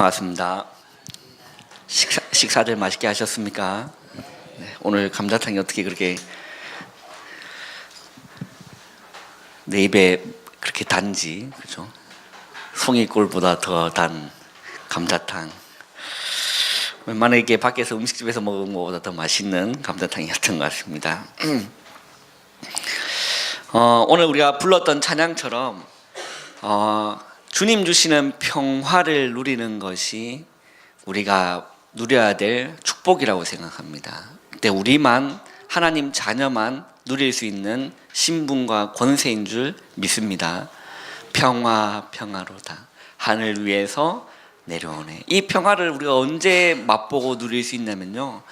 반갑습니다. 식사들 맛있게 하셨습니까? 네, 오늘 감자탕이 어떻게 그렇게 내 입에 그렇게 단지, 그죠? 송이꿀보다 더 단 감자탕. 웬만하게 이게 밖에서 음식집에서 먹은 것보다 더 맛있는 감자탕이었던 것 같습니다. 오늘 우리가 불렀던 찬양처럼 주님 주시는 평화를 누리는 것이 우리가 누려야 될 축복이라고 생각합니다. 근데 우리만, 하나님 자녀만 누릴 수 있는 신분과 권세인 줄 믿습니다. 평화로다. 하늘 위에서 내려오네. 이 평화를 우리가 언제 맛보고 누릴 수 있냐면요,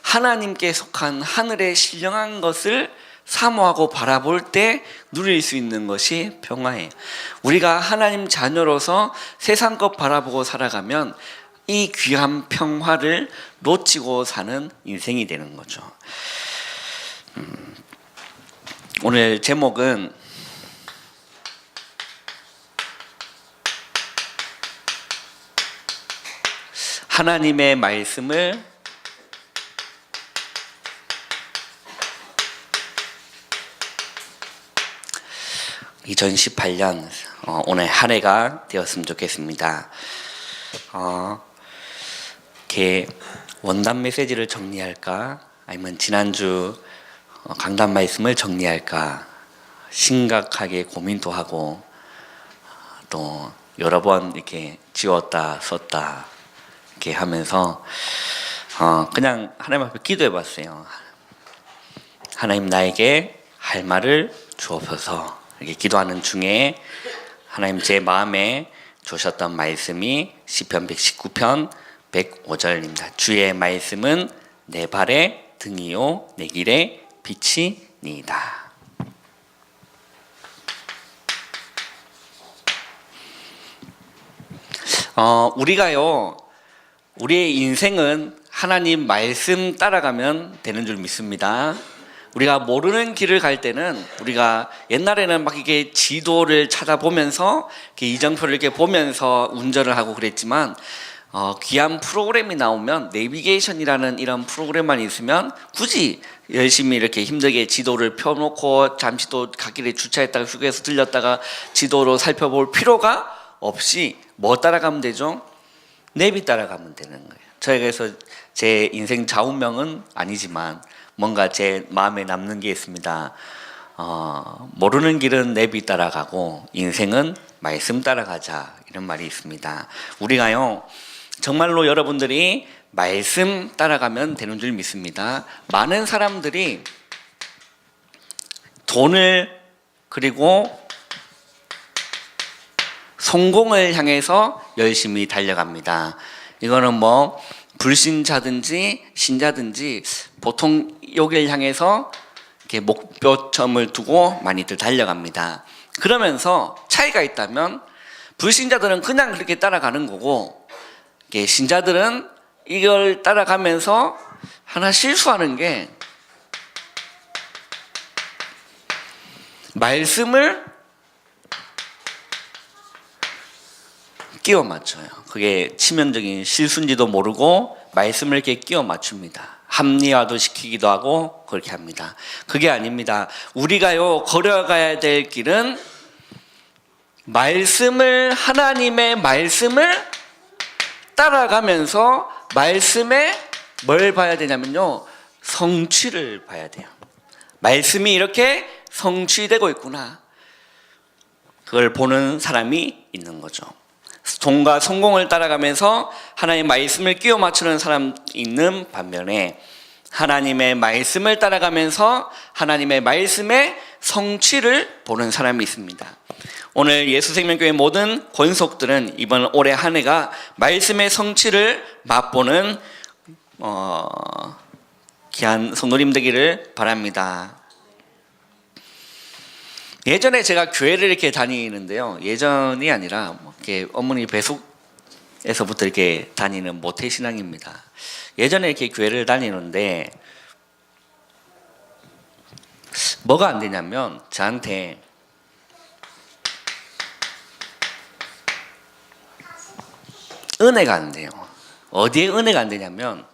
하나님께 속한 하늘에 신령한 것을 사모하고 바라볼 때 누릴 수 있는 것이 평화예요. 우리가 하나님 자녀로서 세상 것 바라보고 살아가면 이 귀한 평화를 놓치고 사는 인생이 되는 거죠. 오늘 제목은 하나님의 말씀을 (2018년) 오늘 한 해가 되었으면 좋겠습니다. 이렇게 원단 메시지를 정리할까, 아니면 지난주 강단 말씀을 정리할까 심각하게 고민도 하고, 또 여러 번 이렇게 지웠다 썼다 이렇게 하면서 그냥 하나님 앞에 기도해 봤어요. 하나님, 나에게 할 말을 주옵소서. 이렇게 기도하는 중에 하나님 제 마음에 주셨던 말씀이 시편 119편 105절입니다. 주의 말씀은 내 발의 등이요 내 길의 빛이니이다. 우리가요, 우리의 인생은 하나님 말씀 따라가면 되는 줄 믿습니다. 우리가 모르는 길을 갈 때는, 우리가 옛날에는 막 이게 지도를 찾아보면서 이렇게 이정표를 이렇게 보면서 운전을 하고 그랬지만, 귀한 프로그램이 나오면, 내비게이션이라는 이런 프로그램만 있으면 굳이 열심히 이렇게 힘들게 지도를 펴놓고 잠시 또 갓길에 주차했다가 휴게소 들렸다가 지도로 살펴볼 필요가 없이 뭐 따라가면 되죠? 내비 따라가면 되는 거예요. 저희가 그래서 제 인생 좌우명은 아니지만 뭔가 제 마음에 남는 게 있습니다. 모르는 길은 내비 따라가고 인생은 말씀 따라가자, 이런 말이 있습니다. 우리가요, 정말로 여러분들이 말씀 따라가면 되는 줄 믿습니다. 많은 사람들이 돈을, 그리고 성공을 향해서 열심히 달려갑니다. 이거는 뭐 불신자든지 신자든지 보통 여기를 향해서 이렇게 목표점을 두고 많이들 달려갑니다. 그러면서 차이가 있다면, 불신자들은 그냥 그렇게 따라가는 거고, 신자들은 이걸 따라가면서 하나 실수하는 게, 말씀을 끼워 맞춰요. 그게 치명적인 실수인지도 모르고 말씀을 이렇게 끼워 맞춥니다. 합리화도 시키기도 하고 그렇게 합니다. 그게 아닙니다. 우리가요, 걸어가야 될 길은 말씀을, 하나님의 말씀을 따라가면서 말씀에 뭘 봐야 되냐면요, 성취를 봐야 돼요. 말씀이 이렇게 성취되고 있구나, 그걸 보는 사람이 있는 거죠. 돈과 성공을 따라가면서 하나님의 말씀을 끼워 맞추는 사람이 있는 반면에, 하나님의 말씀을 따라가면서 하나님의 말씀의 성취를 보는 사람이 있습니다. 오늘 예수생명교회 모든 권속들은 이번 올해 한 해가 말씀의 성취를 맛보는 귀한 성도님 되기를 바랍니다. 예전에 제가 교회를 이렇게 다니는데요, 예전이 아니라 이렇게 어머니 배숙에서부터 이렇게 다니는 모태신앙입니다. 예전에 이렇게 교회를 다니는데 뭐가 안 되냐면, 저한테 은혜가 안 돼요. 어디에 은혜가 안 되냐면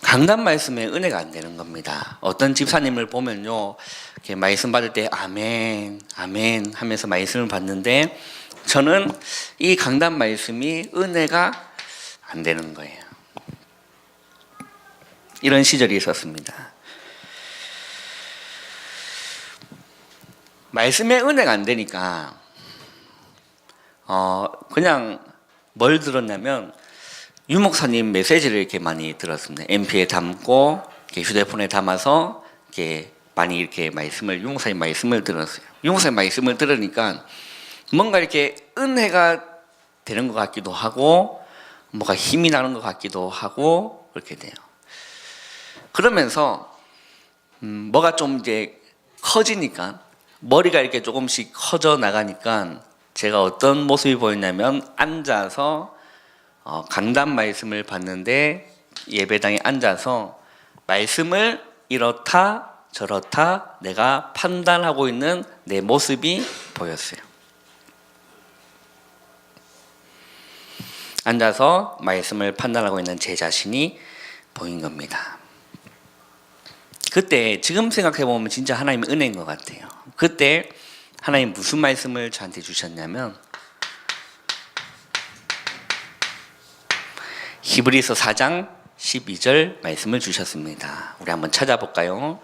강단 말씀에 은혜가 안 되는 겁니다. 어떤 집사님을 보면요, 이렇게 말씀 받을 때 아멘, 아멘 하면서 말씀을 받는데 저는 이 강단 말씀이 은혜가 안 되는 거예요. 이런 시절이 있었습니다. 말씀에 은혜가 안 되니까 그냥 뭘 들었냐면 유 목사님 메시지를 이렇게 많이 들었습니다. MP에 담고 이렇게 휴대폰에 담아서 이렇게 많이 이렇게 말씀을 유 목사님 말씀을 들었어요. 유 목사님 말씀을 들으니까 뭔가 이렇게 은혜가 되는 것 같기도 하고 뭔가 힘이 나는 것 같기도 하고 그렇게 돼요. 그러면서 뭐가 좀 이제 커지니까 머리가 이렇게 조금씩 커져 나가니까 제가 어떤 모습이 보였냐면 앉아서 강단 말씀을 받는데 예배당에 앉아서 말씀을 이렇다 저렇다 내가 판단하고 있는 내 모습이 보였어요. 앉아서 말씀을 판단하고 있는 제 자신이 보인 겁니다. 그때 지금 생각해 보면 진짜 하나님의 은혜인 것 같아요. 그때 하나님 무슨 말씀을 저한테 주셨냐면 히브리서 4장 12절 말씀을 주셨습니다. 우리 한번 찾아볼까요?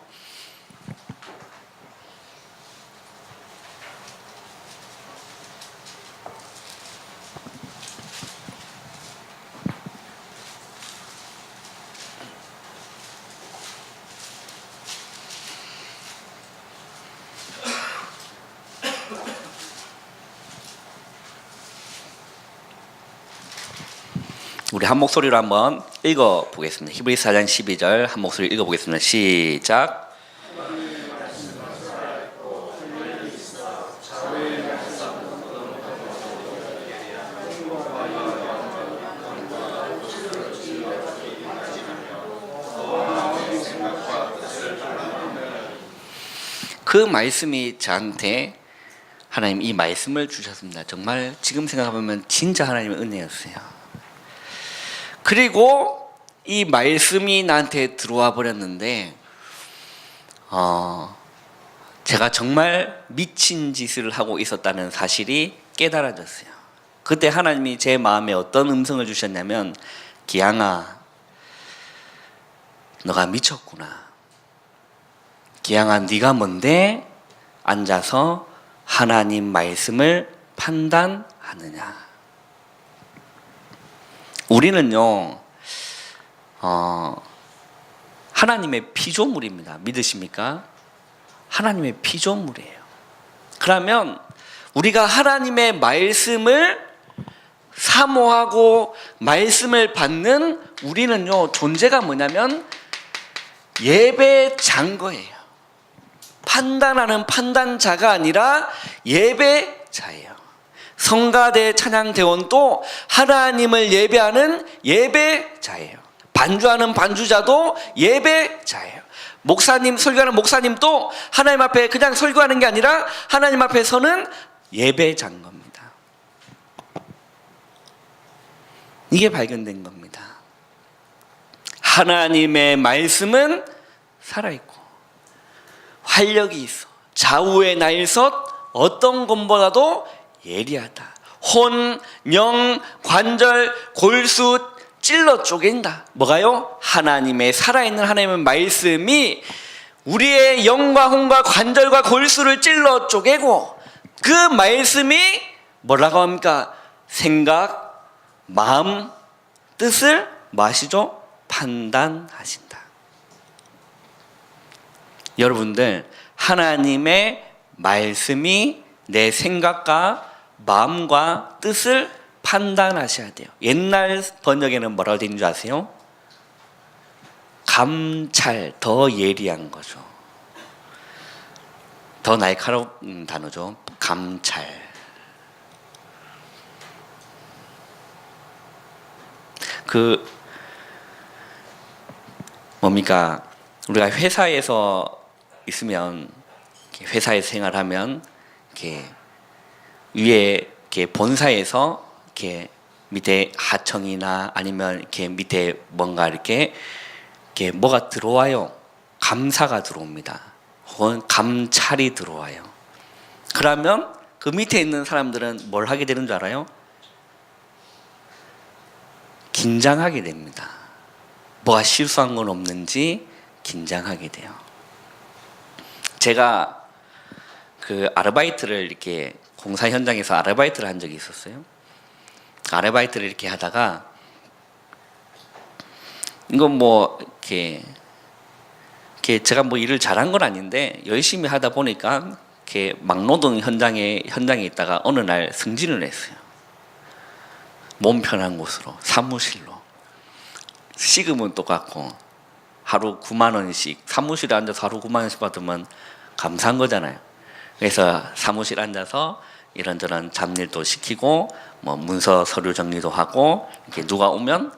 우리 한 목소리로 한번 읽어보겠습니다. 히브리서 4장 12절 한 목소리 읽어보겠습니다. 시작. 그 말씀이 저한테 하나님 이 말씀을 주셨습니다. 정말 지금 생각해보면 진짜 하나님의 은혜였어요. 그리고 이 말씀이 나한테 들어와 버렸는데 제가 정말 미친 짓을 하고 있었다는 사실이 깨달아졌어요. 그때 하나님이 제 마음에 어떤 음성을 주셨냐면 기양아 너가 미쳤구나. 기양아 네가 뭔데 앉아서 하나님 말씀을 판단하느냐. 우리는요 하나님의 피조물입니다. 믿으십니까? 하나님의 피조물이에요. 그러면 우리가 하나님의 말씀을 사모하고 말씀을 받는 우리는요 존재가 뭐냐면 예배자인 거예요. 판단하는 판단자가 아니라 예배자예요. 성가대 찬양대원도 하나님을 예배하는 예배자예요. 반주하는 반주자도 예배자예요. 목사님, 설교하는 목사님도 하나님 앞에 그냥 설교하는 게 아니라 하나님 앞에 서는 예배자인 겁니다. 이게 발견된 겁니다. 하나님의 말씀은 살아있고 활력이 있어 좌우의 날섯 어떤 것보다도 예리하다. 혼, 영, 관절, 골수 찔러 쪼갠다. 뭐가요? 하나님의 살아있는 하나님의 말씀이 우리의 영과 혼과 관절과 골수를 찔러 쪼개고 그 말씀이 뭐라고 합니까? 생각, 마음, 뜻을 뭐 하시죠? 판단하신다. 여러분들 하나님의 말씀이 내 생각과 마음과 뜻을 판단하셔야 돼요. 옛날 번역에는 뭐라고 되어 있는 줄 아세요? 감찰, 더 예리한 거죠. 더 날카로운 단어죠. 감찰. 뭡니까? 우리가 회사에서 있으면 회사에서 생활하면 이렇게 위에 이렇게 본사에서 이렇게 밑에 하청이나 아니면 이렇게 밑에 뭔가 이렇게 뭐가 들어와요. 감사가 들어옵니다. 혹은 감찰이 들어와요. 그러면 그 밑에 있는 사람들은 뭘 하게 되는 줄 알아요? 긴장하게 됩니다. 뭐가 실수한 건 없는지 긴장하게 돼요. 제가 그 아르바이트를 이렇게 공사 현장에서 아르바이트를 한 적이 있었어요. 아르바이트를 이렇게 하다가 이건 뭐 이렇게 제가 뭐 일을 잘한 건 아닌데 열심히 하다 보니까 이렇게 막노동 현장에 있다가 어느 날 승진을 했어요. 몸 편한 곳으로 사무실로. 시급은 똑같고 하루 9만 원씩 사무실에 앉아서 하루 9만 원씩 받으면 감사한 거잖아요. 그래서 사무실 앉아서 이런저런 잡일도 시키고 뭐 문서 서류 정리도 하고 이렇게 누가 오면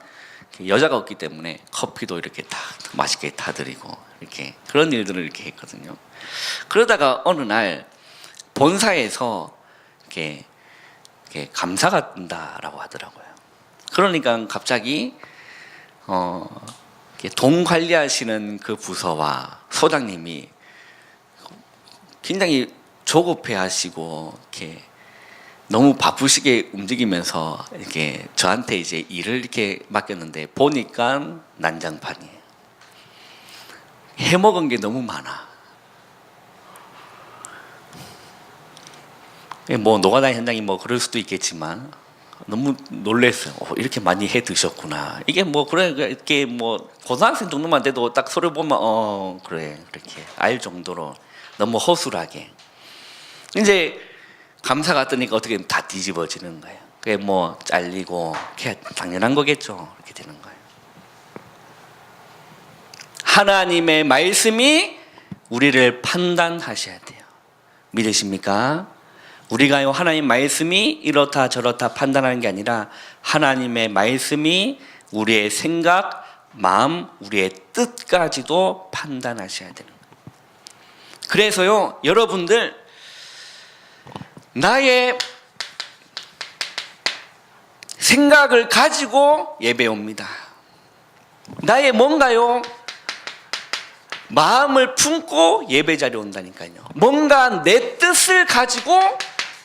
여자가 없기 때문에 커피도 이렇게 다 맛있게 타드리고 이렇게 그런 일들을 이렇게 했거든요. 그러다가 어느 날 본사에서 이렇게 감사가 뜬다라고 하더라고요. 그러니까 갑자기 돈 관리하시는 그 부서와 소장님이 굉장히 조급해하시고 이렇게 너무 바쁘시게 움직이면서 이렇게 저한테 이제 일을 이렇게 맡겼는데 보니까 난장판이에요. 해먹은 게 너무 많아. 뭐 노가다 현장이 뭐 그럴 수도 있겠지만 너무 놀랬어요. 이렇게 많이 해 드셨구나. 이게 뭐 그래 이렇게 뭐 고등학생 정도만 돼도 딱 소리 보면 그래 그렇게 알 정도로 너무 허술하게. 이제 감사가 뜨니까 어떻게 다 뒤집어지는 거예요. 그게 뭐 잘리고 그게 당연한 거겠죠. 이렇게 되는 거예요. 하나님의 말씀이 우리를 판단하셔야 돼요. 믿으십니까? 우리가요 하나님 말씀이 이렇다 저렇다 판단하는 게 아니라 하나님의 말씀이 우리의 생각, 마음, 우리의 뜻까지도 판단하셔야 되는 거예요. 그래서요 여러분들 나의 생각을 가지고 예배 옵니다. 나의 뭔가요? 마음을 품고 예배 자리에 온다니까요. 뭔가 내 뜻을 가지고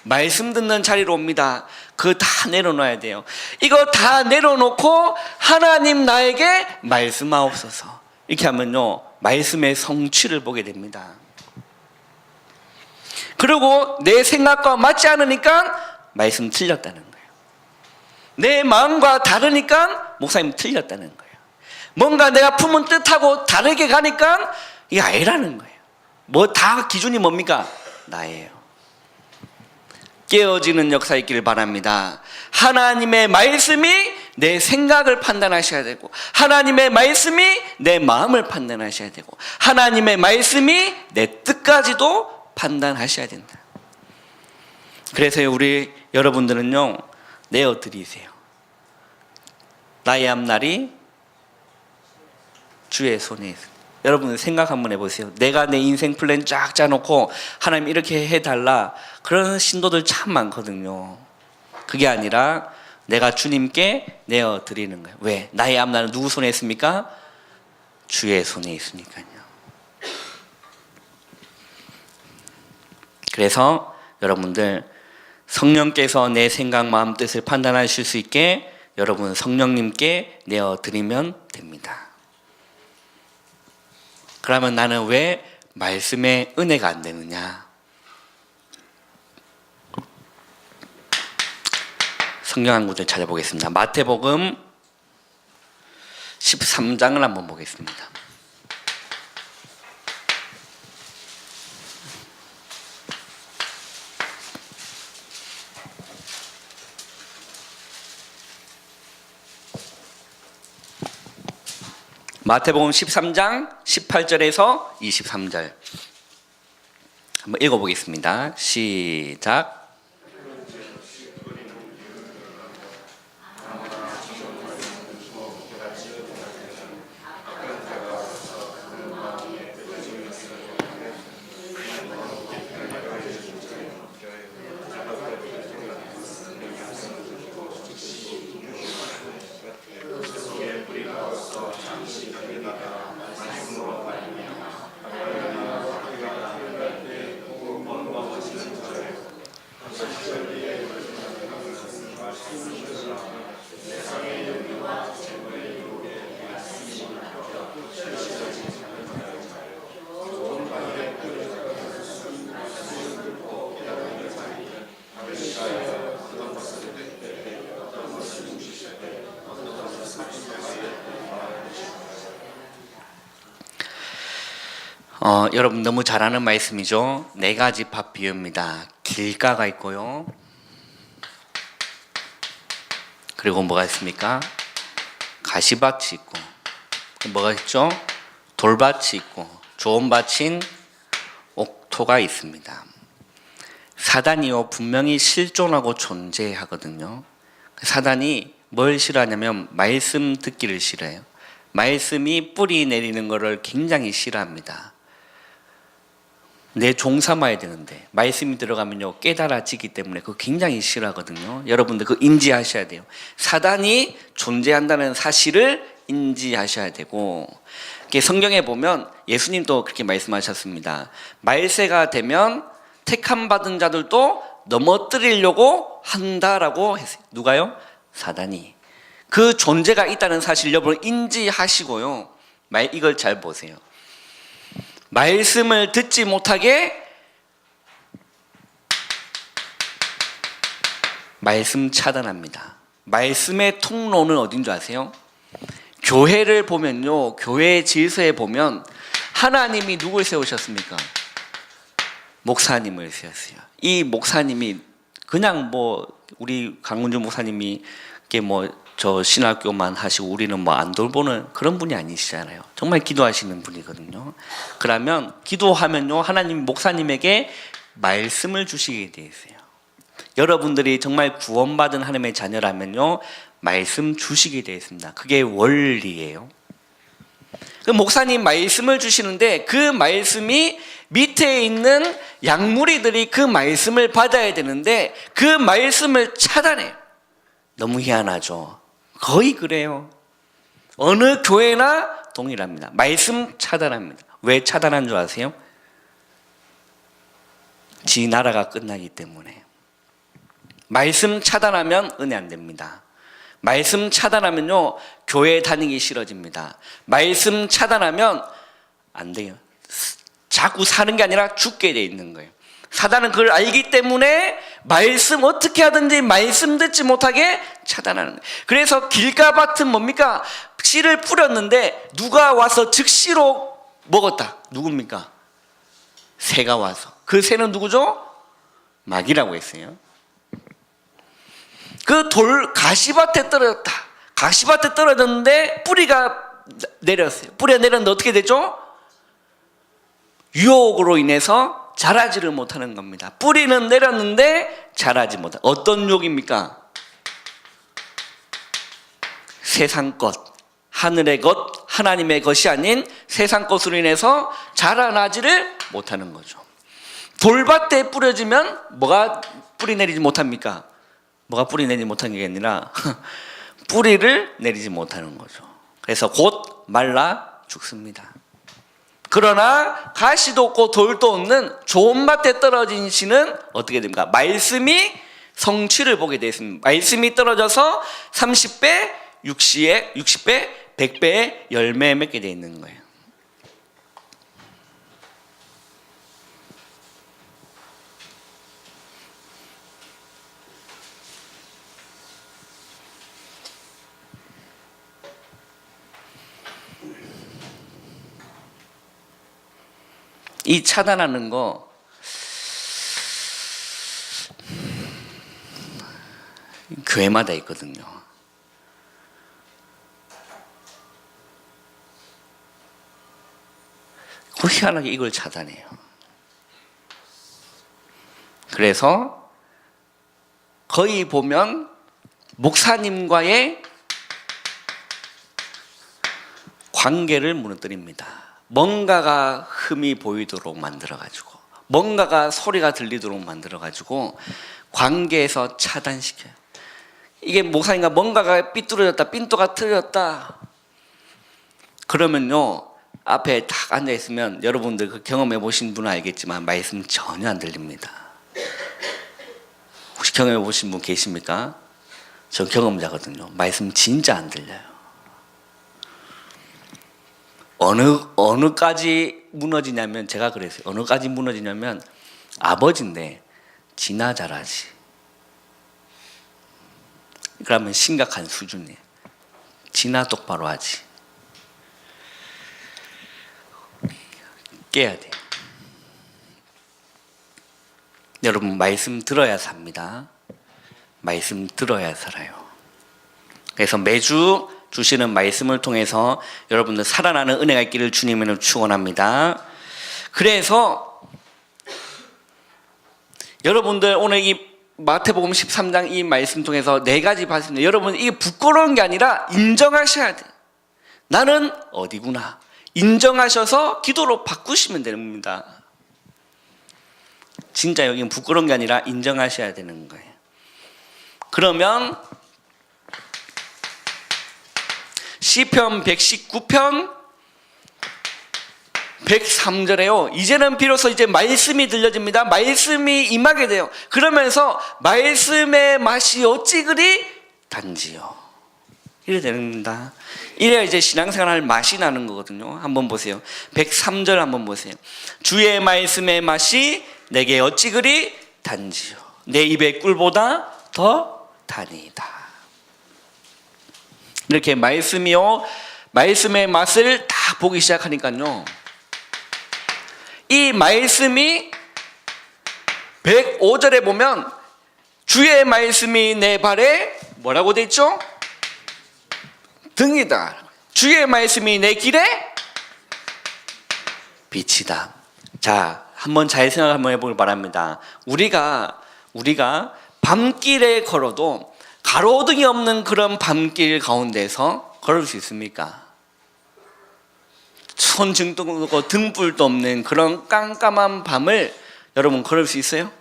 말씀 듣는 자리로 옵니다. 그거 다 내려놔야 돼요. 이거 다 내려놓고 하나님 나에게 말씀하옵소서. 이렇게 하면요 말씀의 성취를 보게 됩니다. 그리고 내 생각과 맞지 않으니까 말씀 틀렸다는 거예요. 내 마음과 다르니까 목사님 틀렸다는 거예요. 뭔가 내가 품은 뜻하고 다르게 가니까 이게 아니라는 거예요. 뭐 다 기준이 뭡니까? 나예요. 깨어지는 역사 있기를 바랍니다. 하나님의 말씀이 내 생각을 판단하셔야 되고 하나님의 말씀이 내 마음을 판단하셔야 되고 하나님의 말씀이 내 뜻까지도 판단하셔야 된다. 그래서 우리 여러분들은요 내어드리세요. 나의 앞날이 주의 손에 있습니다. 여러분 생각 한번 해보세요. 내가 내 인생 플랜 쫙 짜놓고 하나님 이렇게 해달라 그런 신도들 참 많거든요. 그게 아니라 내가 주님께 내어드리는 거예요. 왜? 나의 앞날은 누구 손에 있습니까? 주의 손에 있으니까요. 그래서 여러분들 성령께서 내 생각, 마음, 뜻을 판단하실 수 있게 여러분 성령님께 내어드리면 됩니다. 그러면 나는 왜 말씀의 은혜가 안 되느냐? 성경 한 구절 찾아보겠습니다. 마태복음 13장을 한번 보겠습니다. 마태복음 13장 18절에서 23절 한번 읽어보겠습니다. 시작. 여러분 너무 잘 아는 말씀이죠. 네 가지 밭 비유입니다. 길가가 있고요. 그리고 뭐가 있습니까? 가시밭이 있고, 뭐가 있죠? 돌밭이 있고, 좋은 밭인 옥토가 있습니다. 사단이요, 분명히 실존하고 존재하거든요. 사단이 뭘 싫어하냐면 말씀 듣기를 싫어해요. 말씀이 뿌리 내리는 것을 굉장히 싫어합니다. 내 종 삼아야 되는데 말씀이 들어가면요 깨달아지기 때문에 그거 굉장히 싫어하거든요. 여러분들 그거 인지하셔야 돼요. 사단이 존재한다는 사실을 인지하셔야 되고, 성경에 보면 예수님도 그렇게 말씀하셨습니다. 말세가 되면 택함 받은 자들도 넘어뜨리려고 한다라고 했어요. 누가요? 사단이. 그 존재가 있다는 사실 여러분 인지하시고요, 이걸 잘 보세요. 말씀을 듣지 못하게 말씀 차단합니다. 말씀의 통로는 어딘 줄 아세요? 교회를 보면요, 교회 질서에 보면 하나님이 누굴 세우셨습니까? 목사님을 세웠어요. 이 목사님이 그냥 우리 강문주 목사님이 저 신학교만 하시고 우리는 안 돌보는 그런 분이 아니시잖아요. 정말 기도하시는 분이거든요. 그러면 기도하면요, 하나님 목사님에게 말씀을 주시게 돼 있어요. 여러분들이 정말 구원받은 하나님의 자녀라면요, 말씀 주시게 되어 있습니다. 그게 원리예요. 그 목사님 말씀을 주시는데 그 말씀이 밑에 있는 양무리들이 그 말씀을 받아야 되는데 그 말씀을 차단해요. 너무 희한하죠. 거의 그래요. 어느 교회나 동일합니다. 말씀 차단합니다. 왜 차단한 줄 아세요? 지 나라가 끝나기 때문에. 말씀 차단하면 은혜 안 됩니다. 말씀 차단하면요, 교회 다니기 싫어집니다. 말씀 차단하면 안 돼요. 자꾸 사는 게 아니라 죽게 돼 있는 거예요. 사단은 그걸 알기 때문에 말씀 어떻게 하든지 말씀 듣지 못하게 차단하는 거예요. 그래서 길가밭은 뭡니까? 씨를 뿌렸는데 누가 와서 즉시로 먹었다. 누굽니까? 새가 와서. 그 새는 누구죠? 마귀라고 했어요. 그 가시밭에 떨어졌다. 가시밭에 떨어졌는데 뿌리가 내렸어요. 뿌리가 내렸는데 어떻게 되죠? 유혹으로 인해서 자라지를 못하는 겁니다. 뿌리는 내렸는데 자라지 못한. 어떤 유혹입니까? 세상 것, 하늘의 것, 하나님의 것이 아닌 세상 것으로 인해서 자라나지를 못하는 거죠. 돌밭에 뿌려지면 뭐가 뿌리 내리지 못합니까? 뭐가 뿌리 내리지 못하는 게 아니라 뿌리를 내리지 못하는 거죠. 그래서 곧 말라 죽습니다. 그러나 가시도 없고 돌도 없는 좋은 밭에 떨어진 씨는 어떻게 됩니까? 말씀이 성취를 보게 되어 있습니다. 말씀이 떨어져서 30배, 60배, 100배의 열매 맺게 되어 있는 거예요. 이 차단하는 거 교회마다 있거든요. 희한하게 이걸 차단해요. 그래서 거의 보면 목사님과의 관계를 무너뜨립니다. 뭔가가 흠이 보이도록 만들어가지고, 뭔가가 소리가 들리도록 만들어가지고 관계에서 차단시켜요. 이게 목사님과 뭔가가 삐뚤어졌다, 삔또가 틀렸다, 그러면요 앞에 딱 앉아있으면 여러분들 그 경험해 보신 분은 알겠지만 말씀 전혀 안 들립니다. 혹시 경험해 보신 분 계십니까? 저 경험자거든요. 말씀 진짜 안 들려요. 어느까지 무너지냐면, 제가 그랬어요. 어느까지 무너지냐면 아버지인데 지나 잘하지. 그러면 심각한 수준이에요. 지나 똑바로 하지. 깨야 돼요. 여러분, 말씀 들어야 삽니다. 말씀 들어야 살아요. 그래서 매주 주시는 말씀을 통해서 여러분들 살아나는 은혜가 있기를 주님으로 축원합니다. 그래서 여러분들 오늘 이 마태복음 13장 이 말씀 통해서 4가지 봤습니다. 여러분, 이게 부끄러운 게 아니라 인정하셔야 돼요. 나는 어디구나. 인정하셔서 기도로 바꾸시면 됩니다. 진짜 여기는 부끄러운 게 아니라 인정하셔야 되는 거예요. 그러면 시편 119편 103절에요. 이제는 비로소 이제 말씀이 들려집니다. 말씀이 임하게 돼요. 그러면서 말씀의 맛이 어찌 그리 단지요. 이래 됩니다. 이래야 이제 신앙생활 맛이 나는 거거든요. 한번 보세요. 103절 한번 보세요. 주의 말씀의 맛이 내게 어찌 그리 단지요. 내 입의 꿀보다 더 다니이다. 이렇게 말씀이요, 말씀의 맛을 다 보기 시작하니까요, 이 말씀이 105절에 보면 주의 말씀이 내 발에 뭐라고 돼 있죠? 등이다. 주의 말씀이 내 길에 빛이다. 자, 한번 잘 생각 한번 해보길 바랍니다. 우리가 밤길에 걸어도 가로등이 없는 그런 밤길 가운데서 걸을 수 있습니까? 손등도 없고 등불도 없는 그런 깜깜한 밤을 여러분 걸을 수 있어요?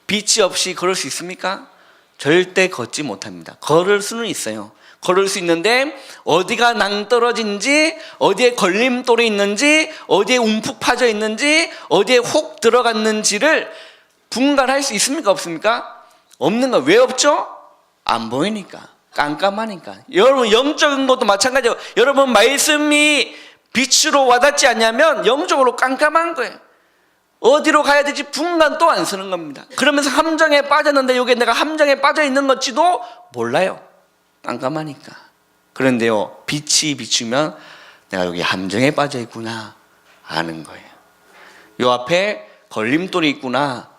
빛이 없이 걸을 수 있습니까? 절대 걷지 못합니다. 걸을 수는 있어요. 걸을 수 있는데 어디가 낭떠러진지, 어디에 걸림돌이 있는지, 어디에 움푹 파져 있는지, 어디에 혹 들어갔는지를 분간할 수 있습니까? 없습니까? 없는 거. 왜 없죠? 안 보이니까. 깜깜하니까. 여러분, 영적인 것도 마찬가지예요. 여러분, 말씀이 빛으로 와닿지 않냐면 영적으로 깜깜한 거예요. 어디로 가야 될지 분간도 안 쓰는 겁니다. 그러면서 함정에 빠졌는데 여기에 내가 함정에 빠져 있는 건지도 몰라요. 깜깜하니까. 그런데요, 빛이 비추면 내가 여기 함정에 빠져 있구나 아는 거예요. 요 앞에 걸림돌이 있구나,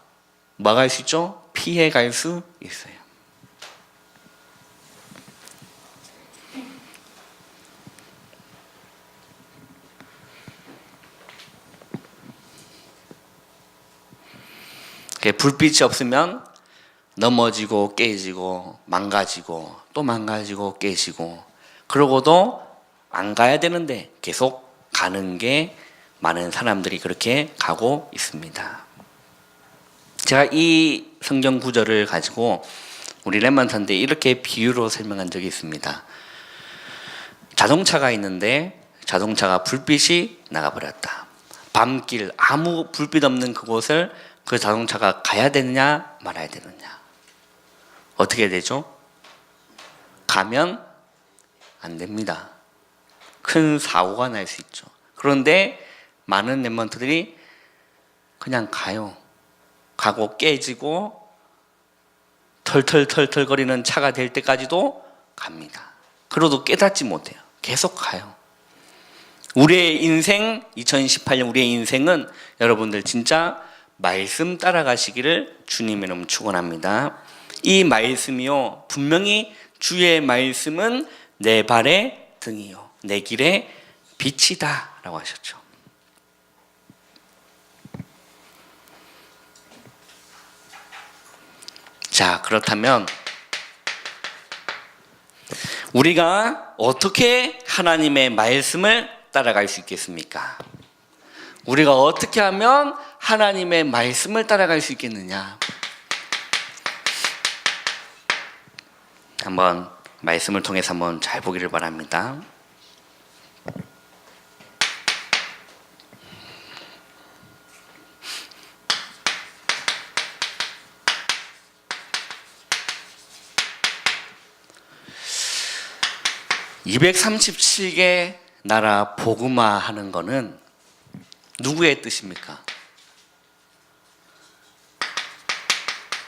막을 수 있죠? 피해 갈 수 있어요. 불빛이 없으면 넘어지고 깨지고 망가지고 또 망가지고 깨지고, 그러고도 안 가야 되는데 계속 가는 게 많은 사람들이 그렇게 가고 있습니다. 제가 이 성경 구절을 가지고 우리 렘넌트한테 이렇게 비유로 설명한 적이 있습니다. 자동차가 있는데 자동차가 불빛이 나가버렸다. 밤길 아무 불빛 없는 그곳을 그 자동차가 가야 되느냐 말아야 되느냐. 어떻게 되죠? 가면 안 됩니다. 큰 사고가 날 수 있죠. 그런데 많은 렘넌트들이 그냥 가요. 가고 깨지고 털털털털거리는 차가 될 때까지도 갑니다. 그러도 깨닫지 못해요. 계속 가요. 우리의 인생, 2018년 우리의 인생은 여러분들 진짜 말씀 따라가시기를 주님의 이름 축원합니다. 이 말씀이요, 분명히 주의 말씀은 내 발의 등이요 내 길의 빛이다 라고 하셨죠. 자, 그렇다면 우리가 어떻게 하나님의 말씀을 따라갈 수 있겠습니까? 우리가 어떻게 하면 하나님의 말씀을 따라갈 수 있겠느냐? 한번 말씀을 통해서 한번 잘 보기를 바랍니다. (237개) 나라 복음화하는 거는 누구의 뜻입니까?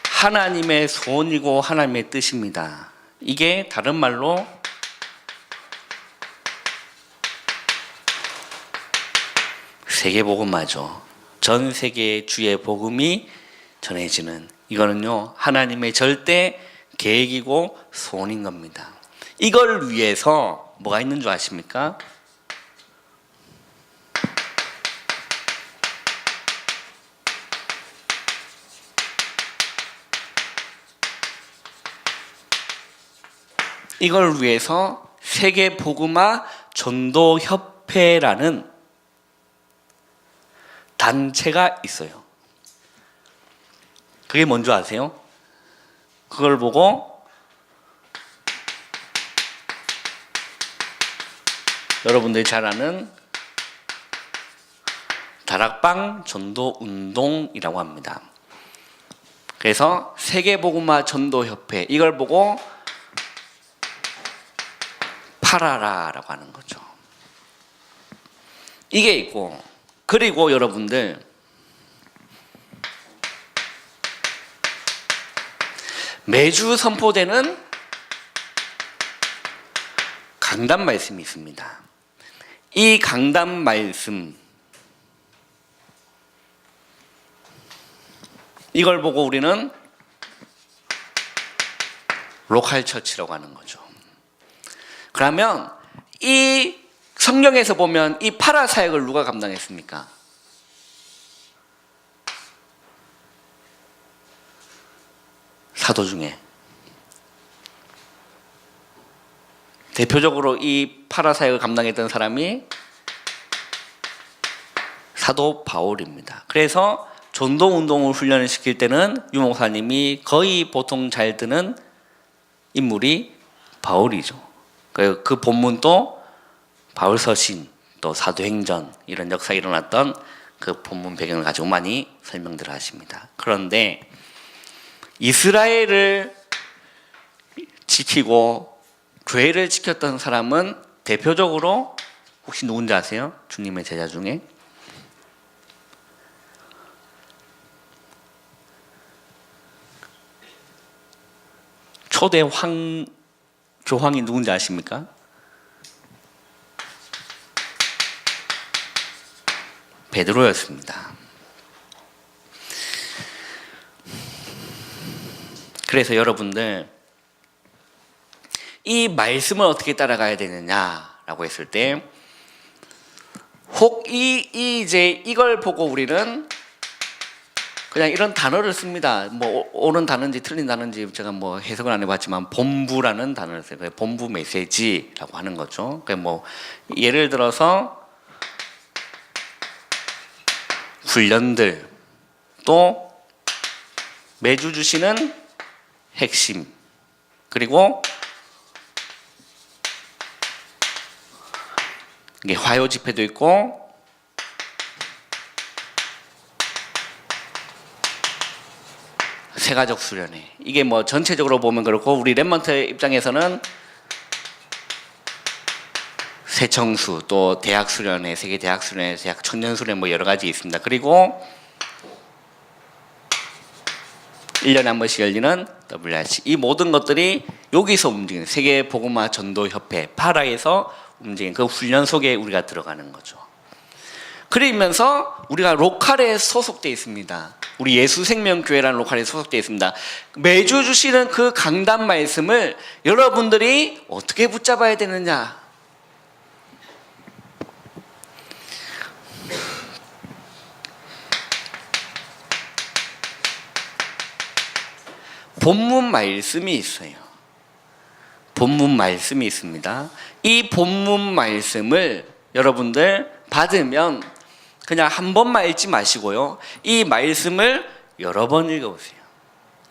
하나님의 소원이고 하나님의 뜻입니다. 이게 다른 말로 세계복음화죠. 전 세계에 주의 복음이 전해지는, 이거는요 하나님의 절대 계획이고 소원인 겁니다. 이걸 위해서 뭐가 있는 줄 아십니까? 이걸 위해서 세계복음화 전도협회라는 단체가 있어요. 그게 뭔지 아세요? 그걸 보고 여러분들이 잘 아는 다락방 전도운동이라고 합니다. 그래서 세계복음화 전도협회, 이걸 보고 팔아라라고 하는 거죠. 이게 있고, 그리고 여러분들 매주 선포되는 강단 말씀이 있습니다. 이 강단 말씀, 이걸 보고 우리는 로컬 처치라고 하는 거죠. 그러면 이 성경에서 보면 이 파라 사역을 누가 감당했습니까? 사도 중에 대표적으로 이 파라 사역을 감당했던 사람이 사도 바울입니다. 그래서 전도 운동을 훈련을 시킬 때는 유 목사님이 거의 보통 잘 드는 인물이 바울이죠. 그 본문도 바울서신, 또 사도행전, 이런 역사가 일어났던 그 본문 배경을 가지고 많이 설명들을 하십니다. 그런데 이스라엘을 지키고 교회를 지켰던 사람은 대표적으로 혹시 누군지 아세요? 주님의 제자 중에? 초대 교황이 누군지 아십니까? 베드로였습니다. 그래서 여러분들 이 말씀을 어떻게 따라가야 되느냐라고 했을 때, 혹 이제 이걸 보고 우리는 그냥 이런 단어를 씁니다. 뭐 옳은 단어인지 틀린 단어인지 제가 뭐 해석을 안 해봤지만 본부라는 단어를 써요. 본부 메시지라고 하는 거죠. 그러니까 뭐 예를 들어서 훈련들, 또 매주 주시는 핵심, 그리고 이게 화요 집회도 있고 세가족 수련회, 이게 뭐 전체적으로 보면 그렇고, 우리 랩먼트 입장에서는 새청수, 또 대학 수련회, 세계 대학 수련회, 대학 청년 수련회, 뭐 여러 가지 있습니다. 그리고 1년에 한 번씩 열리는 WRC, 이 모든 것들이 여기서 움직이는 세계 복음화 전도 협회 파라에서 움직이는 그 훈련 속에 우리가 들어가는 거죠. 그러면서 우리가 로컬에 소속되어 있습니다. 우리 예수생명교회라는 로컬에 소속되어 있습니다. 매주 주시는 그 강단 말씀을 여러분들이 어떻게 붙잡아야 되느냐? 본문 말씀이 있어요. 본문 말씀이 있습니다. 이 본문 말씀을 여러분들 받으면 그냥 한 번만 읽지 마시고요, 이 말씀을 여러 번 읽어보세요.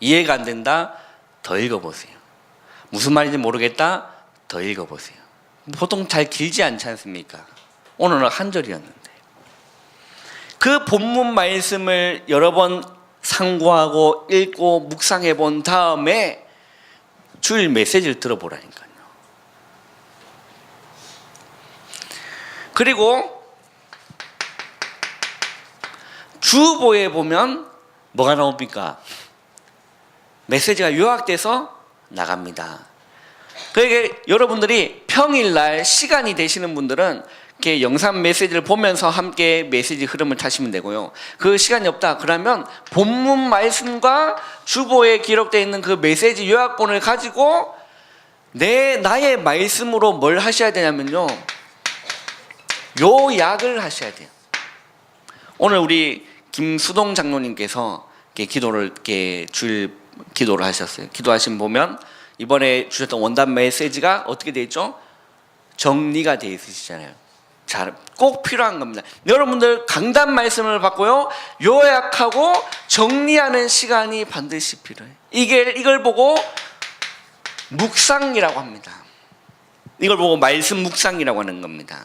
이해가 안 된다? 더 읽어보세요. 무슨 말인지 모르겠다? 더 읽어보세요. 보통 잘 길지 않지 않습니까? 오늘은 한 절이었는데 그 본문 말씀을 여러 번 상고하고 읽고 묵상해 본 다음에 주일 메시지를 들어보라니까요. 그리고 주보에 보면 뭐가 나옵니까? 메시지가 요약돼서 나갑니다. 그러니까 여러분들이 평일날 시간이 되시는 분들은 이렇게 영상 메시지를 보면서 함께 메시지 흐름을 타시면 되고요. 그 시간이 없다 그러면 본문 말씀과 주보에 기록되어 있는 그 메시지 요약본을 가지고 나의 말씀으로 뭘 하셔야 되냐면요, 요약을 하셔야 돼요. 오늘 우리 김수동 장로님께서 주일 기도를 하셨어요. 기도하신 보면 이번에 주셨던 원단 메시지가 어떻게 되어 있죠? 정리가 되어 있으시잖아요. 꼭 필요한 겁니다. 여러분들 강단 말씀을 받고요, 요약하고 정리하는 시간이 반드시 필요해요. 이걸 보고 묵상이라고 합니다. 이걸 보고 말씀 묵상이라고 하는 겁니다.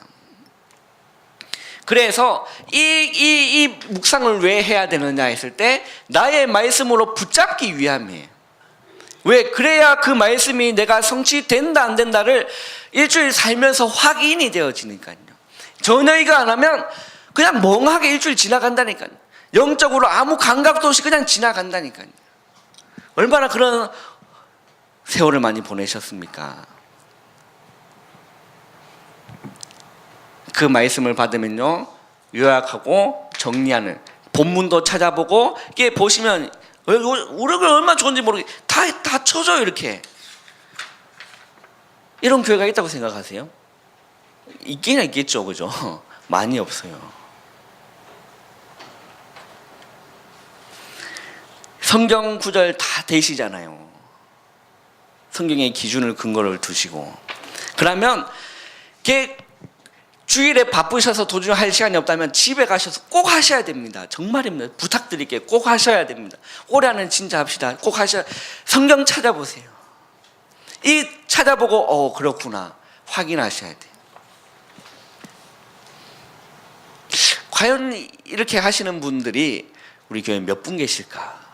그래서 이 묵상을 왜 해야 되느냐 했을 때 나의 말씀으로 붙잡기 위함이에요. 왜? 그래야 그 말씀이 내가 성취된다 안 된다를 일주일 살면서 확인이 되어지니까요. 전혀 이거 안 하면 그냥 멍하게 일주일 지나간다니까요. 영적으로 아무 감각도 없이 그냥 지나간다니까요. 얼마나 그런 세월을 많이 보내셨습니까? 그 말씀을 받으면요, 요약하고 정리하는, 본문도 찾아보고, 이게 보시면 우리가 얼마나 좋은지 모르게 다 쳐져요. 이렇게. 이런 교회가 있다고 생각하세요? 있긴 있겠죠, 그죠? 많이 없어요. 성경 구절 다 되시잖아요. 성경의 기준을 근거를 두시고. 그러면 주일에 바쁘셔서 도중에 할 시간이 없다면 집에 가셔서 꼭 하셔야 됩니다. 정말입니다. 부탁드릴게요. 꼭 하셔야 됩니다. 올해는 진짜 합시다. 꼭 성경 찾아보세요. 찾아보고 그렇구나 확인하셔야 돼요. 과연 이렇게 하시는 분들이 우리 교회에 몇 분 계실까?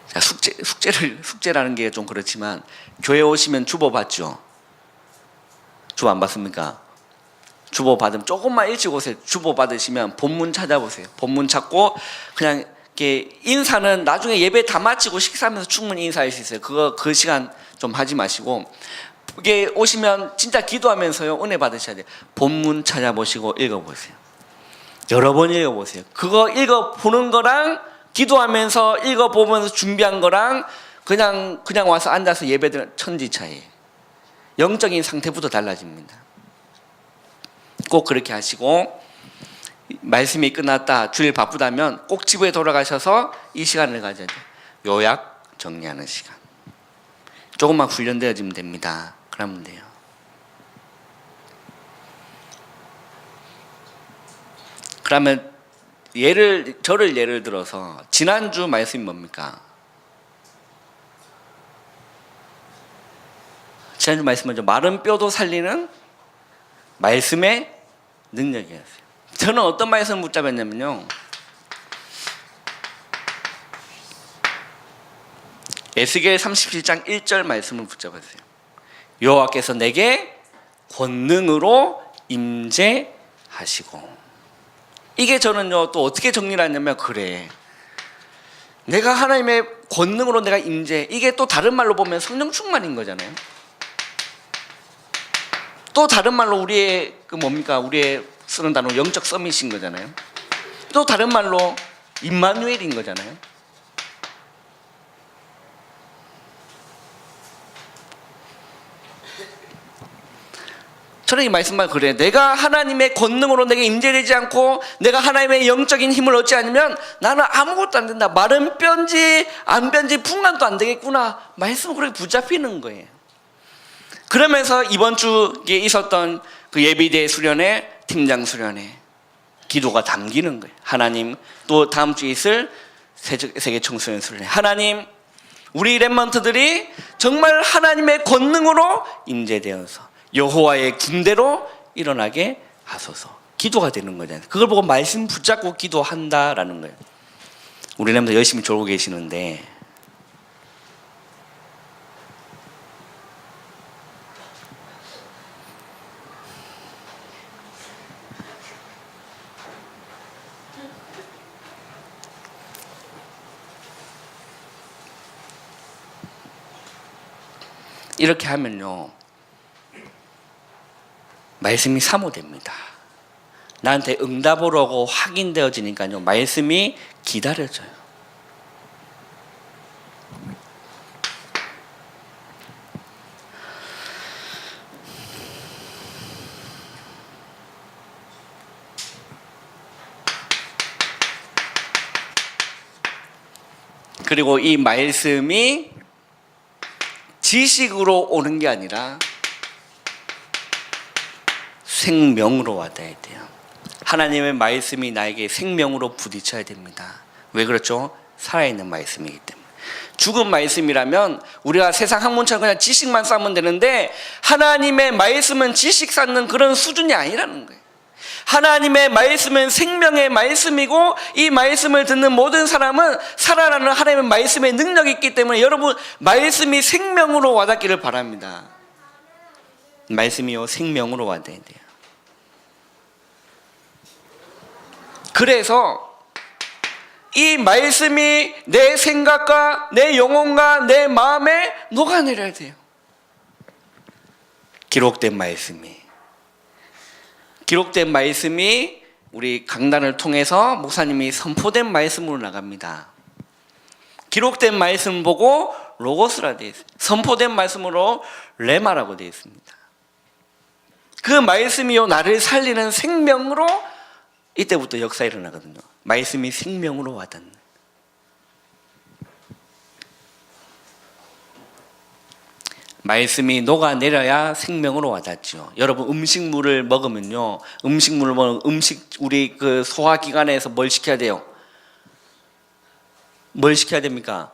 자, 숙제라는 게 좀 그렇지만 교회 오시면 주보 받죠? 주보 안 받습니까? 주보 받으면 조금만 일찍 오세요. 주보 받으시면 본문 찾아보세요. 본문 찾고 그냥 이렇게 인사는 나중에 예배 다 마치고 식사하면서 충분히 인사할 수 있어요. 그 시간 좀 하지 마시고, 이게 오시면 진짜 기도하면서요 은혜 받으셔야 돼요. 본문 찾아보시고 읽어보세요. 여러 번 읽어보세요. 그거 읽어보는 거랑 기도하면서 읽어보면서 준비한 거랑 그냥 와서 앉아서 예배드리는 천지 차이예요. 영적인 상태부터 달라집니다. 꼭 그렇게 하시고, 말씀이 끝났다, 주일 바쁘다면 꼭 집에 돌아가셔서 이 시간을 가져야 돼요. 요약 정리하는 시간. 조금만 훈련되어지면 됩니다. 그러면 돼요. 그러면 저를 예를 들어서 지난주 말씀이 뭡니까? 지난주 말씀 먼저 마른 뼈도 살리는 말씀의 능력이었어요. 저는 어떤 말씀을 붙잡았냐면요, 에스겔 37장 1절 말씀을 붙잡았어요. 여호와께서 내게 권능으로 임재하시고. 이게 저는요 또 어떻게 정리를 하냐면, 그래, 내가 하나님의 권능으로 내가 임재, 이게 또 다른 말로 보면 성령 충만인 거잖아요. 또 다른 말로 우리의 우리의 쓰는 단어 영적 서밋인 거잖아요. 또 다른 말로 임마누엘인 거잖아요. 저는 이 말씀만 그래, 내가 하나님의 권능으로 내게 임재되지 않고 내가 하나님의 영적인 힘을 얻지 않으면 나는 아무것도 안 된다. 마른 뼈인지 안 뼈인지 분간도 안 되겠구나. 말씀은 그렇게 붙잡히는 거예요. 그러면서 이번 주에 있었던 그 예비대 수련회, 팀장 수련회 기도가 담기는 거예요. 하나님, 또 다음 주에 있을 세계 청소년 수련회, 하나님, 우리 렘넌트들이 정말 하나님의 권능으로 임재되어서 여호와의 군대로 일어나게 하소서. 기도가 되는 거잖아요. 그걸 보고 말씀 붙잡고 기도한다라는 거예요. 우리 렘넌트 열심히 졸고 계시는데, 이렇게 하면요 말씀이 사모됩니다. 나한테 응답을 오고 확인되어지니까요, 말씀이 기다려져요. 그리고 이 말씀이 지식으로 오는 게 아니라 생명으로 와닿아야 돼요. 하나님의 말씀이 나에게 생명으로 부딪혀야 됩니다. 왜 그렇죠? 살아있는 말씀이기 때문에. 죽은 말씀이라면 우리가 세상 학문처럼 그냥 지식만 쌓으면 되는데, 하나님의 말씀은 지식 쌓는 그런 수준이 아니라는 거예요. 하나님의 말씀은 생명의 말씀이고, 이 말씀을 듣는 모든 사람은 살아나는 하나님의 말씀의 능력이 있기 때문에 여러분, 말씀이 생명으로 와닿기를 바랍니다. 말씀이요, 생명으로 와닿아야 돼요. 그래서 이 말씀이 내 생각과 내 영혼과 내 마음에 녹아내려야 돼요. 기록된 말씀이 우리 강단을 통해서 목사님이 선포된 말씀으로 나갑니다. 기록된 말씀 보고 로고스라 되어 있어요. 선포된 말씀으로 레마라고 되어 있습니다. 그 말씀이요, 나를 살리는 생명으로 이때부터 역사 일어나거든요. 말씀이 생명으로 와닿는. 말씀이 녹아내려야 생명으로 와닿죠. 여러분, 음식물을 먹으면요, 우리 그 소화기관에서 뭘 시켜야 돼요? 뭘 시켜야 됩니까?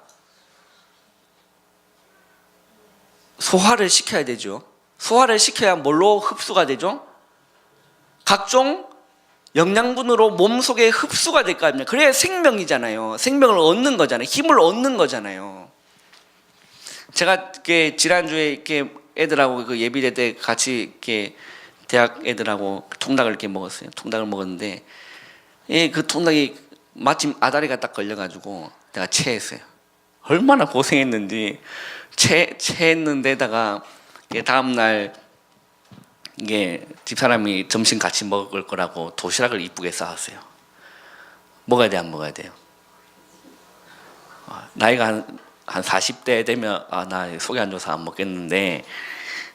소화를 시켜야 되죠. 소화를 시켜야 뭘로 흡수가 되죠? 각종 영양분으로 몸속에 흡수가 될 거 아닙니까? 그래야 생명이잖아요. 생명을 얻는 거잖아요. 힘을 얻는 거잖아요. 제가 지난주에 이렇게 애들하고 그 예비대 때 같이 이렇게 대학 애들하고 통닭을 이렇게 먹었어요. 통닭을 먹었는데, 그 통닭이 마침 아다리가 딱 걸려가지고 내가 체했어요. 얼마나 고생했는지. 체했는데다가 다음날 이게 집사람이 점심 같이 먹을 거라고 도시락을 이쁘게 싸왔어요. 먹어야 돼, 안 먹어야 돼요? 나이가 한 40대 되면 나 속이 안 좋아서 안 먹겠는데,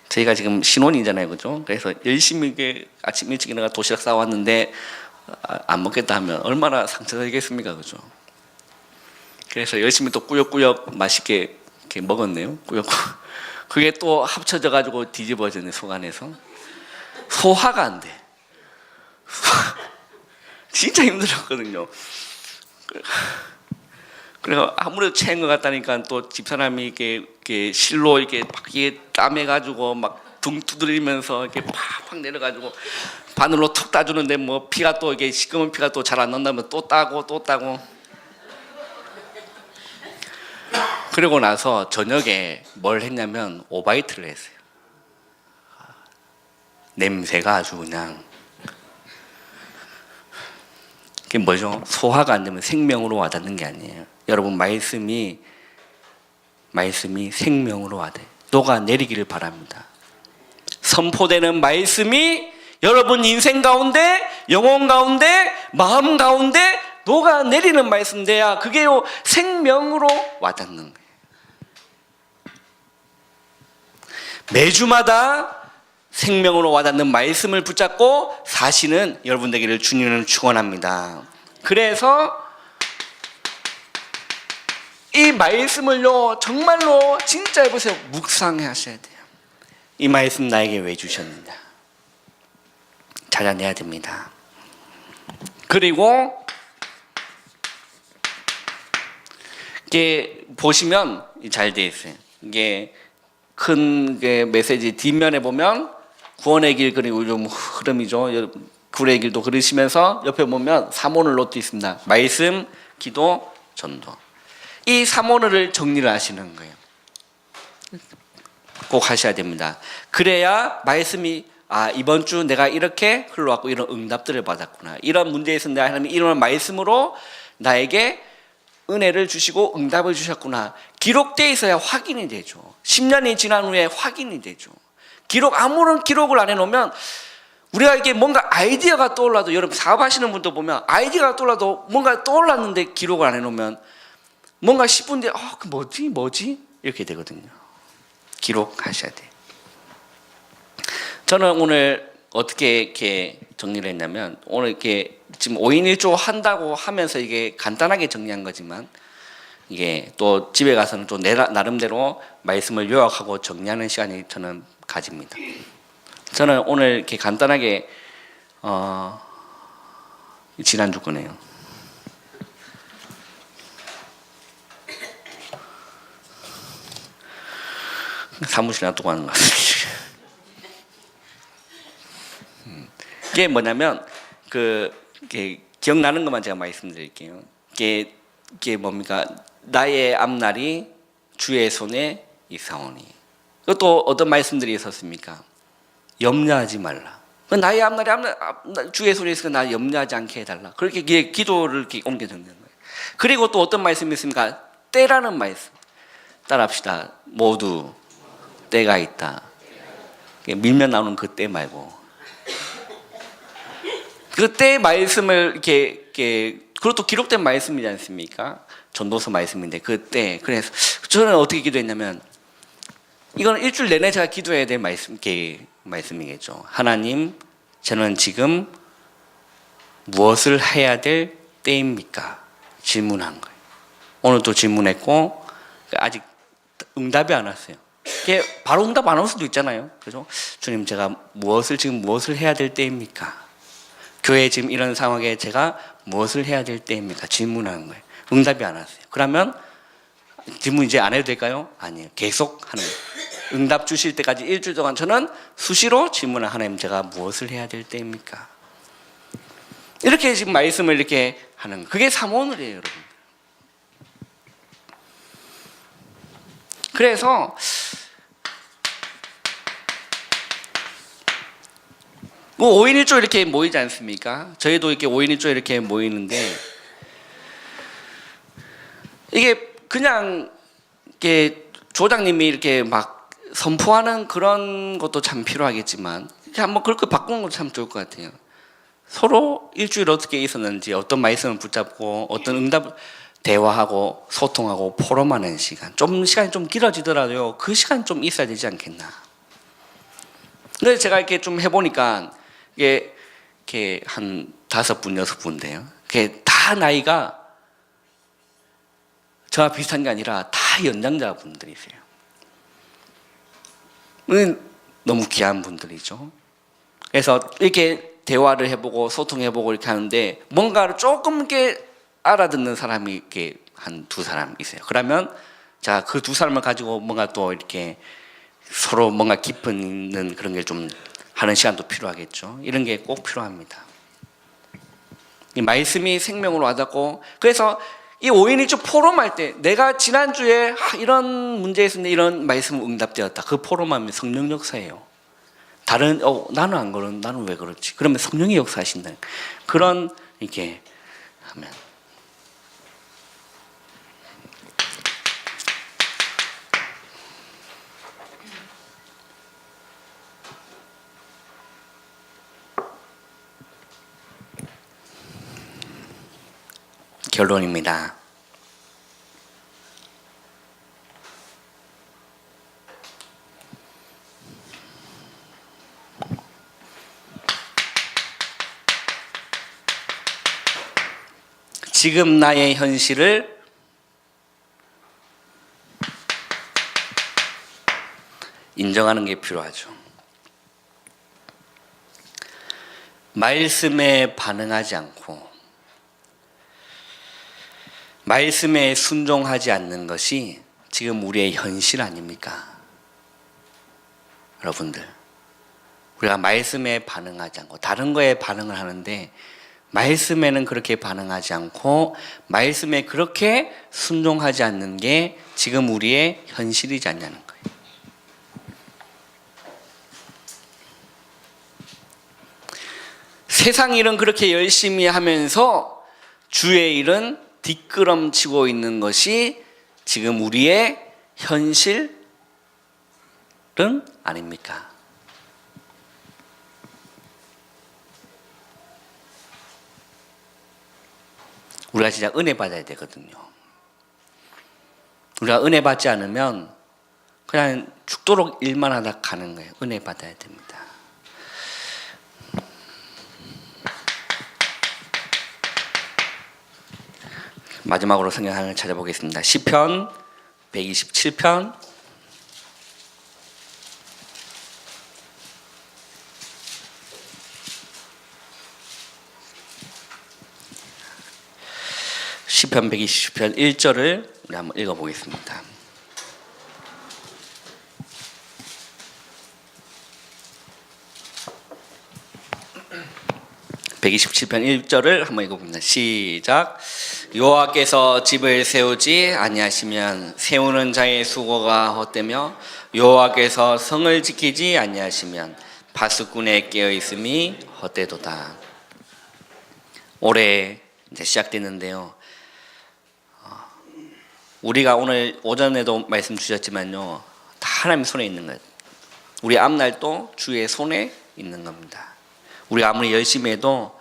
저희가 지금 신혼이잖아요, 그죠? 그래서 열심히 이렇게 아침 일찍 일어나 도시락 싸왔는데 안 먹겠다 하면 얼마나 상처되겠습니까, 그죠? 그래서 열심히 또 꾸역꾸역 맛있게 이렇게 먹었네요. 꾸역꾸역. 그게 또 합쳐져 가지고 뒤집어졌네, 속 안에서. 소화가 안 돼. 진짜 힘들었거든요. 그래서 아무래도 체한 것 같다니까 또 집사람이 이렇게 실로 이렇게 막 땀해가지고 막 등 두드리면서 이렇게 팍팍 내려가지고 바늘로 툭 따주는데 뭐 피가 또 이게 시꺼먼 피가 또 잘 안 난다면 또 따고. 그러고 나서 저녁에 뭘 했냐면 오바이트를 했어요. 냄새가 아주 그냥. 그게 뭐죠? 소화가 안 되면 생명으로 와닿는 게 아니에요. 여러분, 말씀이 생명으로 와닿아요. 녹아내리기를 바랍니다. 선포되는 말씀이 여러분 인생 가운데, 영혼 가운데, 마음 가운데 녹아내리는 말씀 돼야 그게요, 생명으로 와닿는 거예요. 매주마다 생명으로 와닿는 말씀을 붙잡고 사시는 여러분 되기를 주님을 축원합니다. 그래서 이 말씀을요, 정말로 진짜 해보세요. 묵상해 하셔야 돼요. 이 말씀 나에게 왜 주셨느냐 찾아내야 됩니다. 그리고 이게 보시면 잘 되어 있어요. 이게 큰 메시지 뒷면에 보면 구원의 길, 그리고 좀 흐름이죠. 구원의 길도 그리시면서 옆에 보면 3오늘 노트 있습니다. 말씀, 기도, 전도. 이 3오늘을 정리를 하시는 거예요. 꼭 하셔야 됩니다. 그래야 말씀이 이번 주 내가 이렇게 흘러왔고 이런 응답들을 받았구나. 이런 문제에 있었는데 하나님이 이런 말씀으로 나에게 은혜를 주시고 응답을 주셨구나. 기록되어 있어야 확인이 되죠. 10년이 지난 후에 확인이 되죠. 아무런 기록을 안 해놓으면 우리가 이게 뭔가 아이디어가 떠올라도, 여러분 사업하시는 분도 보면 아이디어가 떠올라도 뭔가 떠올랐는데 기록을 안 해놓으면 뭔가 10분 뒤에 그 뭐지? 이렇게 되거든요. 기록하셔야 돼요. 저는 오늘 어떻게 이렇게 정리를 했냐면, 오늘 이렇게 지금 5인 1조 한다고 하면서 이게 간단하게 정리한 거지만, 이게 또 집에 가서는 또 나름대로 말씀을 요약하고 정리하는 시간이 저는 가집니다. 저는 오늘 이렇게 간단하게 지난주 거네요. 사무실에 놔두고 하는 것 같아요. 이게 뭐냐면 기억나는 것만 제가 말씀드릴게요. 이게 뭡니까? 나의 앞날이 주의 손에 있사오니. 그것도 어떤 말씀들이 있었습니까? 염려하지 말라. 나의 앞날이 주의 손에 있으니까 나 염려하지 않게 해달라. 그렇게 기도를 이렇게 옮겨 적는 거예요. 그리고 또 어떤 말씀이 있습니까? 때라는 말씀. 따라합시다. 모두 때가 있다. 밀면 나오는 그 때 말고. 그 때 말씀을 이렇게 그것도 기록된 말씀이지 않습니까? 전도서 말씀인데 그 때. 그래서 저는 어떻게 기도했냐면, 이건 일주일 내내 제가 기도해야 될 말씀이겠죠. 하나님, 저는 지금 무엇을 해야 될 때입니까? 질문한 거예요. 오늘 또 질문했고 아직 응답이 안 왔어요. 바로 응답 안 올 수도 있잖아요. 그죠? 주님, 제가 지금 무엇을 해야 될 때입니까? 교회 지금 이런 상황에 제가 무엇을 해야 될 때입니까? 질문하는 거예요. 응답이 안 왔어요. 그러면 질문 이제 안 해도 될까요? 아니에요. 계속 하는 거예요. 응답 주실 때까지 일주일 동안 저는 수시로 질문을, 하나님, 제가 무엇을 해야 될 때입니까? 이렇게 지금 말씀을 이렇게 하는 거예요. 그게 삼원을이에요, 여러분. 그래서 5인 1조 이렇게 모이지 않습니까? 저희도 이렇게 5인 1조 이렇게 모이는데, 이게 그냥 이렇게 조장님이 이렇게 막 선포하는 그런 것도 참 필요하겠지만, 이렇게 한번 그렇게 바꾸는 것도 참 좋을 것 같아요. 서로 일주일 어떻게 있었는지, 어떤 말씀을 붙잡고 어떤 응답, 대화하고 소통하고 포럼하는 시간이 좀 길어지더라도요, 그 시간 좀 있어야 되지 않겠나. 근데 제가 이렇게 좀 해보니까 이게 한 5분, 6분인데요. 이게 다 나이가 저와 비슷한 게 아니라 다 연장자분들이세요. 너무 귀한 분들이죠. 그래서 이렇게 대화를 해보고 소통해보고 이렇게 하는데, 뭔가를 조금 이렇게 알아듣는 사람이 이렇게 한 2사람 있어요. 그러면 자, 그 2사람을 가지고 뭔가 또 이렇게 서로 뭔가 깊은 있는 그런 게 좀 하는 시간도 필요하겠죠. 이런 게 꼭 필요합니다. 이 말씀이 생명으로 와닿고, 그래서 이 5인 1조 포럼할 때, 내가 지난주에 이런 문제 있었는데 이런 말씀 응답되었다. 그 포럼하면 성령 역사예요. 나는 안 그런, 나는 왜 그렇지? 그러면 성령이 역사하신다. 그런 이렇게 하면. 결론입니다. 지금 나의 현실을 인정하는 게 필요하죠. 말씀에 반응하지 않고 말씀에 순종하지 않는 것이 지금 우리의 현실 아닙니까? 여러분들, 우리가 말씀에 반응하지 않고 다른 거에 반응을 하는데, 말씀에는 그렇게 반응하지 않고 말씀에 그렇게 순종하지 않는 게 지금 우리의 현실이지 않냐는 거예요. 세상 일은 그렇게 열심히 하면서 주의 일은 뒷걸음치고 있는 것이 지금 우리의 현실은 아닙니까? 우리가 진짜 은혜 받아야 되거든요. 우리가 은혜 받지 않으면 그냥 죽도록 일만 하다 가는 거예요. 은혜 받아야 됩니다. 마지막으로 성경 하나를 찾아보겠습니다. 시편 127편 120편 1절을 우리 한번 읽어보겠습니다. (127편) 1절을 한번 읽어봅니다. 시작. 여호와께서 집을 세우지 아니하시면 세우는 자의 수고가 헛되며 여호와께서 성을 지키지 아니하시면 파수꾼의 깨어 있음이 헛되도다. 올해 이제 시작됐는데요. 우리가 오늘 오전에도 말씀 주셨지만요, 다 하나님 손에 있는 거예요. 우리 앞날도 주의 손에 있는 겁니다. 우리가 아무리 열심히 해도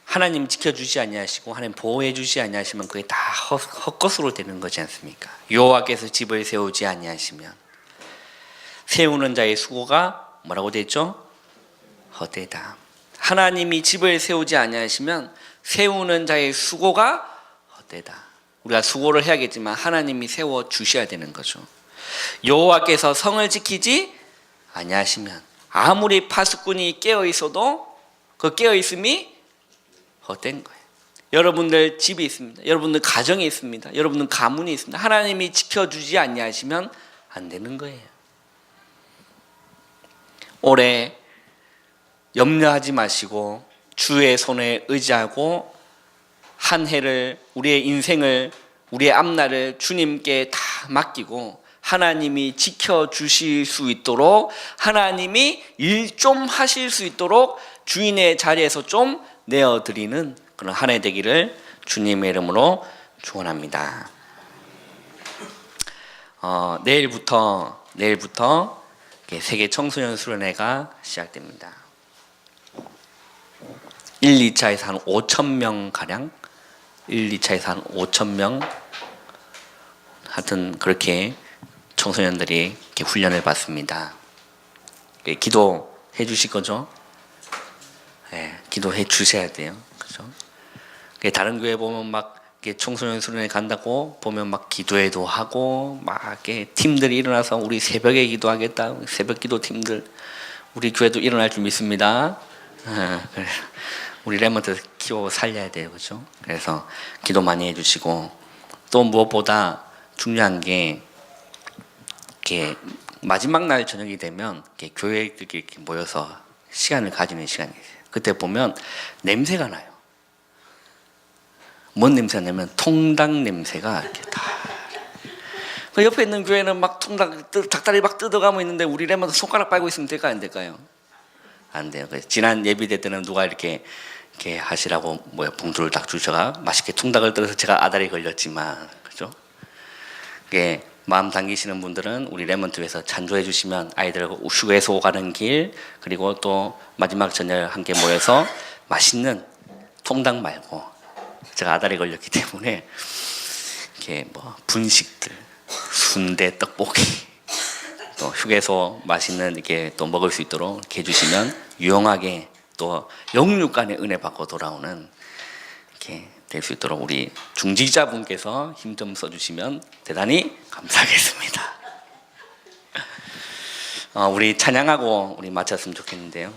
하나님 지켜주지 아니하시고 하나님 보호해 주지 아니하시면 그게 다 헛것으로 되는 거지 않습니까? 여호와께서 집을 세우지 아니하시면 세우는 자의 수고가 뭐라고 됐죠? 헛되다. 하나님이 집을 세우지 아니하시면 세우는 자의 수고가 헛되다. 우리가 수고를 해야겠지만 하나님이 세워 주셔야 되는 거죠. 여호와께서 성을 지키지 아니하시면 아무리 파수꾼이 깨어 있어도 그 깨어 있음이 헛된 거예요. 여러분들 집이 있습니다. 여러분들 가정이 있습니다. 여러분들 가문이 있습니다. 하나님이 지켜주지 아니하시면 안 되는 거예요. 올해 염려하지 마시고 주의 손에 의지하고 한 해를, 우리의 인생을, 우리의 앞날을 주님께 다 맡기고 하나님이 지켜주실 수 있도록, 하나님이 일 좀 하실 수 있도록 주인의 자리에서 좀 내어드리는 그런 한 해 되기를 주님의 이름으로 축원합니다. 내일부터 세계 청소년 수련회가 시작됩니다. 1, 2차에서 한 5,000명 가량, 1, 2차에서 한 5,000명, 하여튼 그렇게 청소년들이 이렇게 훈련을 받습니다. 기도해 주실 거죠? 네, 기도해 주셔야 돼요. 그죠? 다른 교회 보면 막 청소년 수련회 간다고 보면 막 기도회도 하고 막 이렇게 팀들이 일어나서 우리 새벽에 기도하겠다. 새벽 기도 팀들. 우리 교회도 일어날 줄 믿습니다. 우리 레몬트 키워 살려야 돼요. 그죠? 그래서 기도 많이 해 주시고, 또 무엇보다 중요한 게 이렇게 마지막 날 저녁이 되면 이렇게 교회들이 이렇게 모여서 시간을 가지는 시간이 있어요. 그때 보면 냄새가 나요. 뭔 냄새가 나면 통닭 냄새가 이렇게 다. 그 옆에 있는 교회는 막 닭다리 막 뜯어가고 있는데 우리 레몬트 손가락 빨고 있으면 될까요? 안 될까요? 안 돼요. 지난 예비대 때는 누가 이렇게 하시라고 봉투를 딱 주셔가 맛있게 통닭을 뜯어서 제가 아다리 걸렸지만, 그죠? 마음 당기시는 분들은 우리 레몬트에서 찬조해 주시면 아이들하고 휴게소 가는 길, 그리고 또 마지막 저녁 함께 모여서 맛있는 통닭 말고 제가 아다리 걸렸기 때문에 이렇게 분식들, 순대, 떡볶이, 또 휴게소 맛있는 이렇게 또 먹을 수 있도록 이렇게 해주시면 유용하게 또 영육간의 은혜 받고 돌아오는 이렇게 될 수 있도록 우리 중직자분께서 힘 좀 써주시면 대단히 감사하겠습니다. 우리 찬양하고 우리 마쳤으면 좋겠는데요.